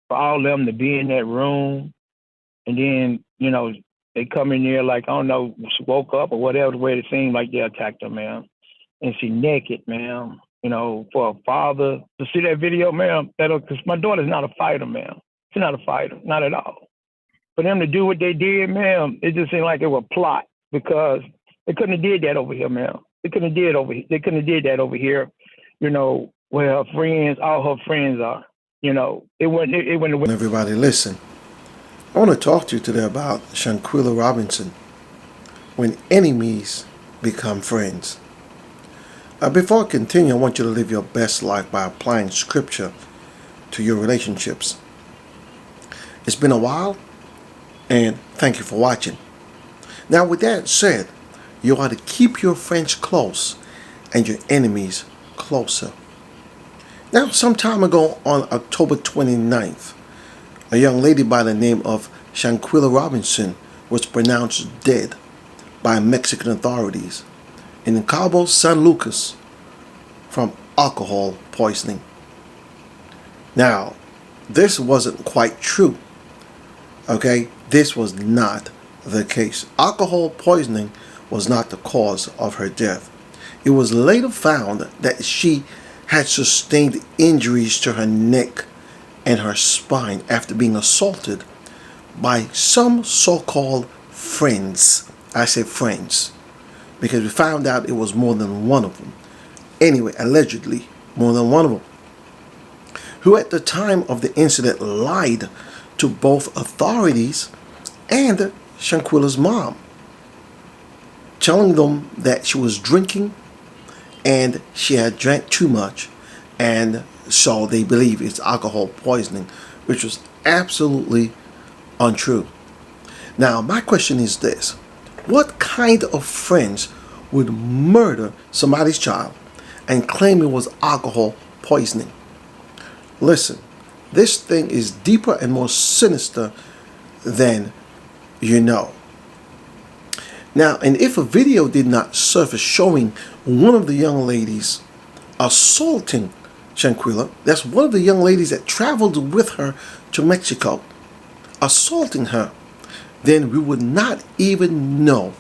for all of them to be in that room, and then they come in there like, I don't know, she woke up or whatever the way it seemed like they attacked her, man, and she naked, man. For a father to see that video, man, because my daughter's not a fighter, man. She's not a fighter, not at all. For them to do what they did, man, it just seemed like it was a plot because they couldn't have did that over here, man. They couldn't have did over. They couldn't have did that over here, where her friends, all her friends are. It wasn't. It wouldn't. Everybody, listen. I want to talk to you today about Shanquella Robinson. When enemies become friends. Before I continue, I want you to live your best life by applying scripture to your relationships. It's been a while, and thank you for watching. Now, with that said, you ought to keep your friends close and your enemies closer. Now, some time ago on October 29th, a young lady by the name of Shanquella Robinson was pronounced dead by Mexican authorities in Cabo San Lucas from alcohol poisoning. Now, this wasn't quite true. Okay, this was not the case. Alcohol poisoning was not the cause of her death. It was later found that she had sustained injuries to her neck and her spine after being assaulted by some so-called friends. I say friends because we found out it was more than one of them. Anyway, allegedly more than one of them, who at the time of the incident lied to both authorities and Shanquella's mom, telling them that she was drinking and she had drank too much, and so they believe it's alcohol poisoning, which was absolutely untrue. Now, my question is this: what kind of friends would murder somebody's child and claim it was alcohol poisoning? Listen, this thing is deeper and more sinister than you know. Now, and if a video did not surface showing one of the young ladies assaulting Shanquella, that's one of the young ladies that traveled with her to Mexico, assaulting her, then we would not even know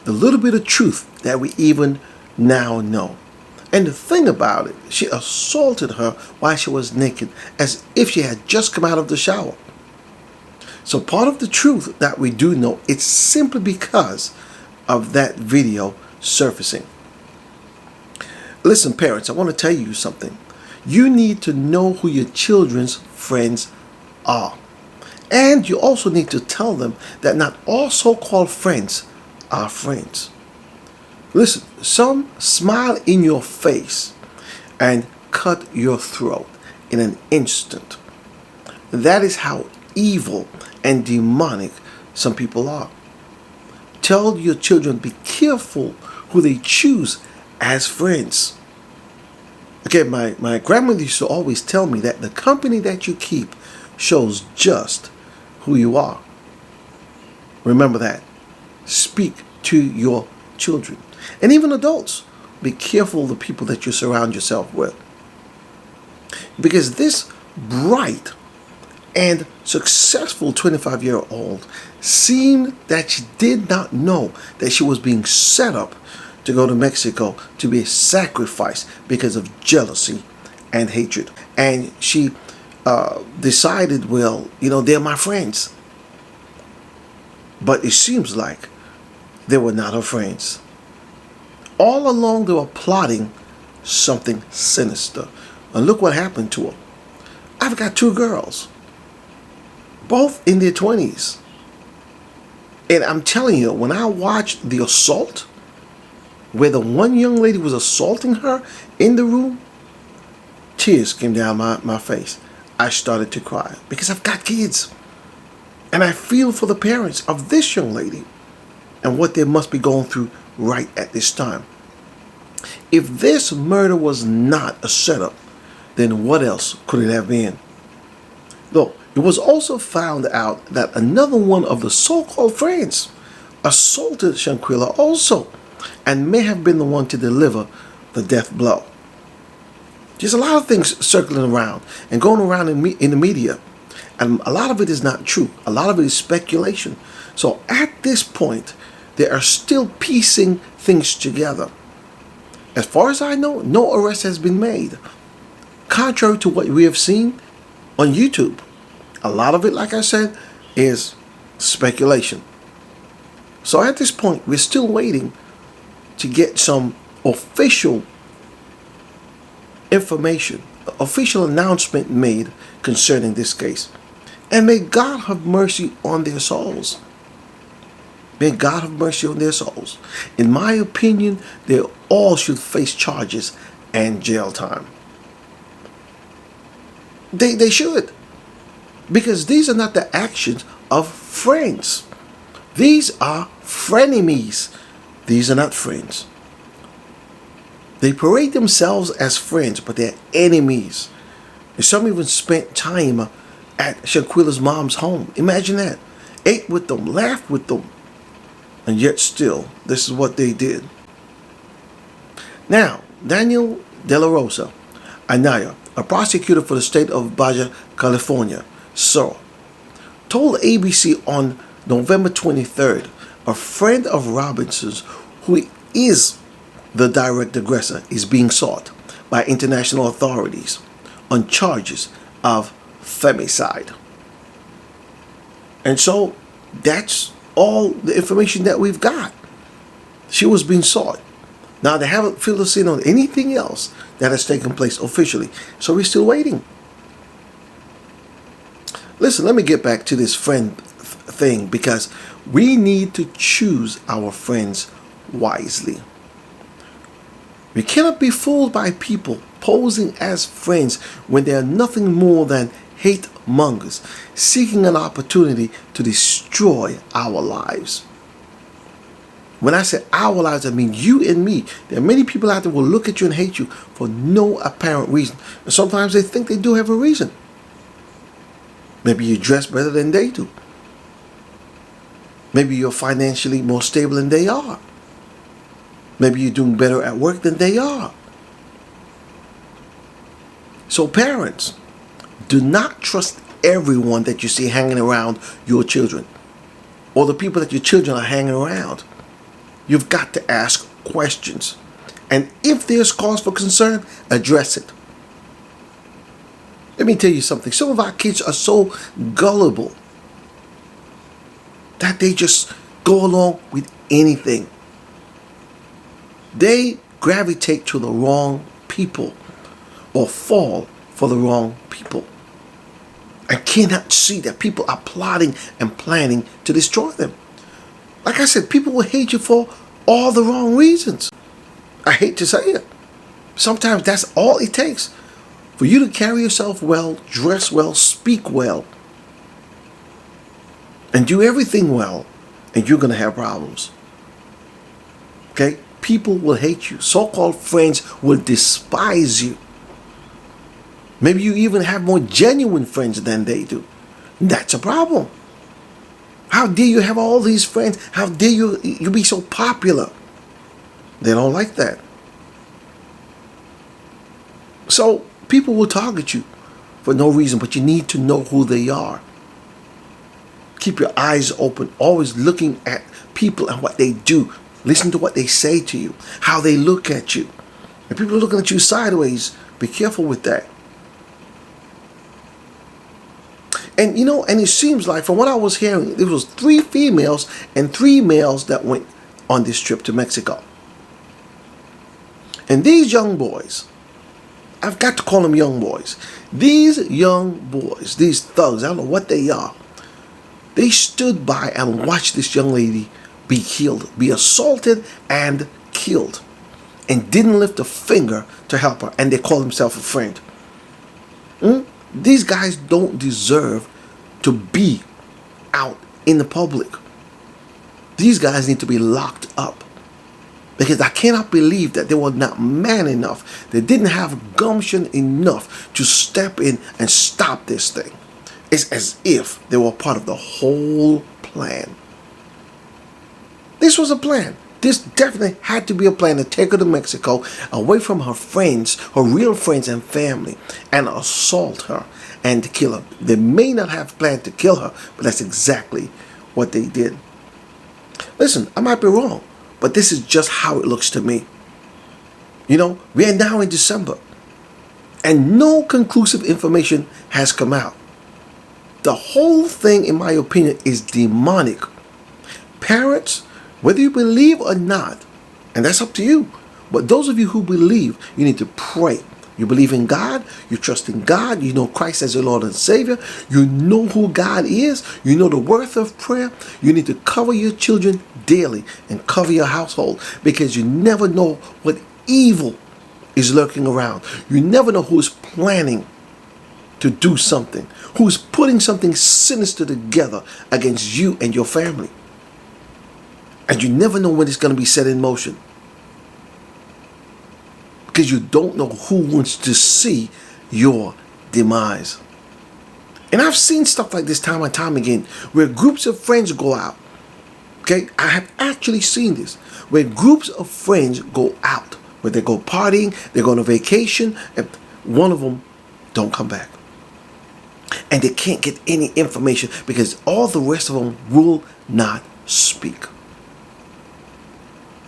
the little bit of truth that we even now know. And the thing about it, she assaulted her while she was naked, as if she had just come out of the shower. So part of the truth that we do know, it's simply because of that video surfacing. Listen, parents, I want to tell you something. You need to know who your children's friends are. And you also need to tell them that not all so-called friends are friends. Listen, some smile in your face and cut your throat in an instant. That is how evil and demonic some people are. Tell your children, be careful who they choose as friends. Okay, my grandmother used to always tell me that the company that you keep shows just who you are. Remember that. Speak to your children. And even adults, be careful of the people that you surround yourself with. Because this bright and successful 25-year-old seemed that she did not know that she was being set up to go to Mexico to be a sacrifice because of jealousy and hatred. And she decided, well, they're my friends. But it seems like they were not her friends. All along they were plotting something sinister. And look what happened to her. I've got two girls, both in their 20s. And I'm telling you, when I watched the assault, where the one young lady was assaulting her in the room, tears came down my face. I started to cry because I've got kids. And I feel for the parents of this young lady and what they must be going through right at this time. If this murder was not a setup, then what else could it have been? Though it was also found out that another one of the so-called friends assaulted Shanquella also, and may have been the one to deliver the death blow. There's a lot of things circling around and going around in the media. And a lot of it is not true. A lot of it is speculation. So at this point, they are still piecing things together. As far as I know, no arrest has been made. Contrary to what we have seen on YouTube. A lot of it, like I said, is speculation. So at this point, we're still waiting to get some official information, official announcement made concerning this case. And may God have mercy on their souls. May God have mercy on their souls. In my opinion, they all should face charges and jail time. They should. Because these are not the actions of friends. These are frenemies. These are not friends. They parade themselves as friends, but they're enemies. And some even spent time at Shanquilla's mom's home. Imagine that. Ate with them, laughed with them. And yet still, this is what they did. Now, Daniel De La Rosa Anaya, a prosecutor for the state of Baja California, told ABC on November 23rd, a friend of Robinson's, who is the direct aggressor, is being sought by international authorities on charges of femicide. And so that's all the information that we've got. She was being sought. Now they haven't filled us in on anything else that has taken place officially. So we're still waiting. Listen, let me get back to this friend thing, because we need to choose our friends wisely. We cannot be fooled by people posing as friends when they are nothing more than hate mongers, seeking an opportunity to destroy our lives. When I say our lives, I mean you and me. There are many people out there who will look at you and hate you for no apparent reason. And sometimes they think they do have a reason. Maybe you dress better than they do. Maybe you're financially more stable than they are. Maybe you're doing better at work than they are. So parents, do not trust everyone that you see hanging around your children, or the people that your children are hanging around. You've got to ask questions. And if there's cause for concern, address it. Let me tell you something. Some of our kids are so gullible that they just go along with anything. They gravitate to the wrong people or fall for the wrong people. I cannot see that people are plotting and planning to destroy them. Like I said, people will hate you for all the wrong reasons. I hate to say it. Sometimes that's all it takes for you to carry yourself well, dress well, speak well, and do everything well, and you're going to have problems. Okay? People will hate you. So-called friends will despise you. Maybe you even have more genuine friends than they do. That's a problem. How dare you have all these friends? How dare you be so popular? They don't like that. So people will target you for no reason, but you need to know who they are. Keep your eyes open, always looking at people and what they do. Listen to what they say to you, how they look at you. If people are looking at you sideways, be careful with that. And and it seems like, from what I was hearing, there was 3 females and 3 males that went on this trip to Mexico. And these young boys, I've got to call them young boys. These young boys, these thugs, I don't know what they are. They stood by and watched this young lady be killed, be assaulted and killed, and didn't lift a finger to help her, and they call themselves a friend. These guys don't deserve to be out in the public. These guys need to be locked up, because I cannot believe that they were not man enough. They didn't have gumption enough to step in and stop this thing. It's as if they were part of the whole plan. This was a plan. This definitely had to be a plan to take her to Mexico, away from her friends, her real friends and family, and assault her and to kill her. They may not have planned to kill her, but that's exactly what they did. Listen, I might be wrong, but this is just how it looks to me. You know, we are now in December, and no conclusive information has come out. The whole thing, in my opinion, is demonic. Parents, whether you believe or not, and that's up to you, but those of you who believe, you need to pray. You believe in God, you trust in God, you know Christ as your Lord and Savior, you know who God is, you know the worth of prayer. You need to cover your children daily and cover your household, because you never know what evil is lurking around. You never know who is planning to do something, who is putting something sinister together against you and your family. And you never know when it's going to be set in motion, because you don't know who wants to see your demise. And I've seen stuff like this time and time again, where groups of friends go out. Okay, I have actually seen this, where groups of friends go out, where they go partying, they go on a vacation, and one of them don't come back. And they can't get any information because all the rest of them will not speak.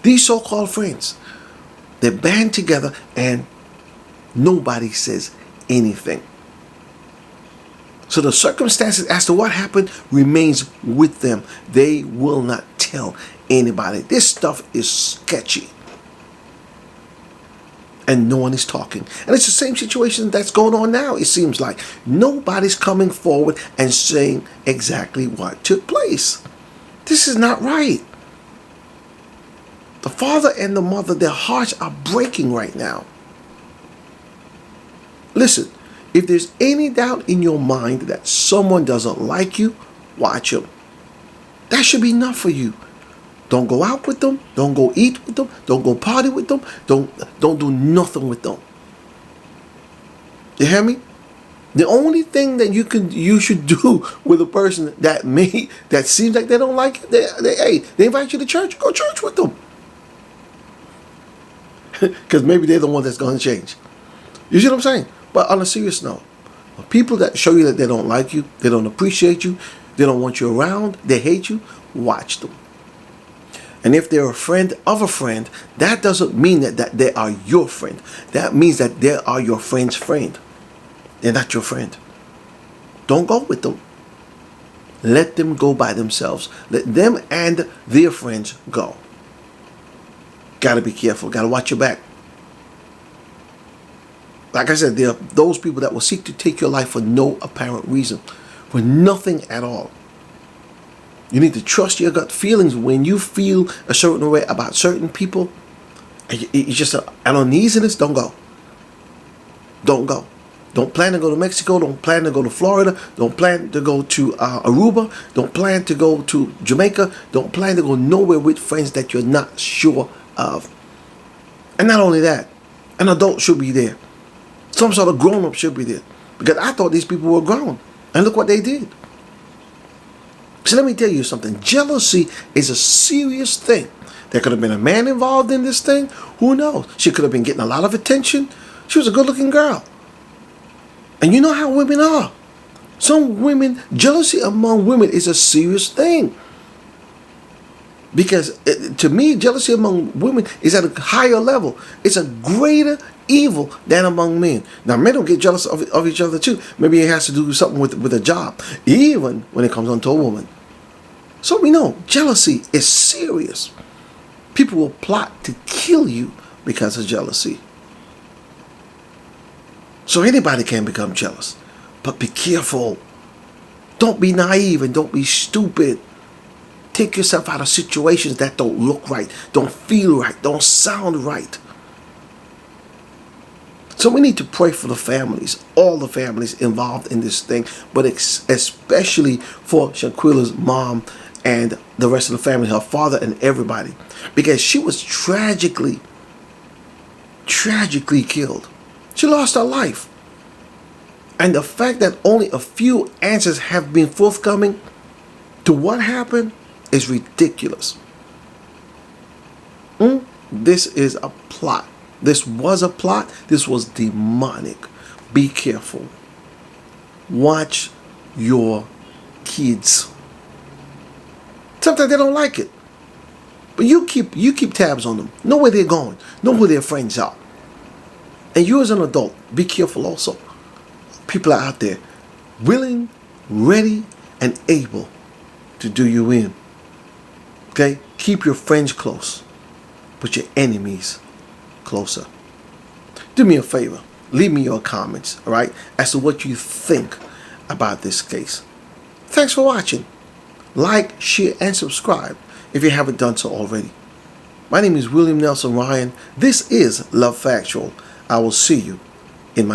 These so-called friends, they band together and nobody says anything. So the circumstances as to what happened remains with them. They will not tell anybody. This stuff is sketchy. And no one is talking. And it's the same situation that's going on now, it seems like. Nobody's coming forward and saying exactly what took place. This is not right. The father and the mother, their hearts are breaking right now. Listen, if there's any doubt in your mind that someone doesn't like you, watch them. That should be enough for you. Don't go out with them. Don't go eat with them. Don't go party with them. Don't do nothing with them. You hear me? The only thing that you should do with a person that seems like they don't like it, they invite you to church, go to church with them. Because maybe they're the one that's going to change. You see what I'm saying? But on a serious note, people that show you that they don't like you, they don't appreciate you, they don't want you around, they hate you, watch them. And if they're a friend of a friend, that doesn't mean that they are your friend. That means that they are your friend's friend. They're not your friend. Don't go with them. Let them go by themselves. Let them and their friends go. Gotta be careful. Gotta watch your back. Like I said, there are those people that will seek to take your life for no apparent reason, for nothing at all. You need to trust your gut feelings. When you feel a certain way about certain people, it's just an uneasiness, don't go. Don't go. Don't plan to go to Mexico. Don't plan to go to Florida. Don't plan to go to Aruba. Don't plan to go to Jamaica. Don't plan to go nowhere with friends that you're not sure of. And not only that, an adult should be there. Some sort of grown-up should be there. Because I thought these people were grown. And look what they did. So let me tell you something. Jealousy is a serious thing. There could have been a man involved in this thing. Who knows? She could have been getting a lot of attention. She was a good-looking girl. And you know how women are. Some women, jealousy among women is a serious thing. Because to me, jealousy among women is at a higher level. It's a greater evil than among men. Now, men don't get jealous of each other too. Maybe it has to do something with a job, even when it comes on to a woman. So we know jealousy is serious. People will plot to kill you because of jealousy. So anybody can become jealous. But be careful. Don't be naive and don't be stupid. Take yourself out of situations that don't look right, don't feel right, don't sound right. So we need to pray for the families, all the families involved in this thing, but especially for Shanquilla's mom and the rest of the family, her father and everybody, because she was tragically killed. She lost her life. And the fact that only a few answers have been forthcoming to what happened is ridiculous. This is a plot. This was a plot. This was demonic. Be careful. Watch your kids. Sometimes they don't like it, but you keep tabs on them. Know where they're going. Know who their friends are. And you as an adult, be careful also. People are out there willing, ready, and able to do you in. Okay? Keep your friends close, but your enemies closer. Do me a favor. Leave me your comments, all right, as to what you think about this case. Thanks for watching. Like, share, and subscribe if you haven't done so already. My name is William Nelson Ryan. This is Love Factual. I will see you in my next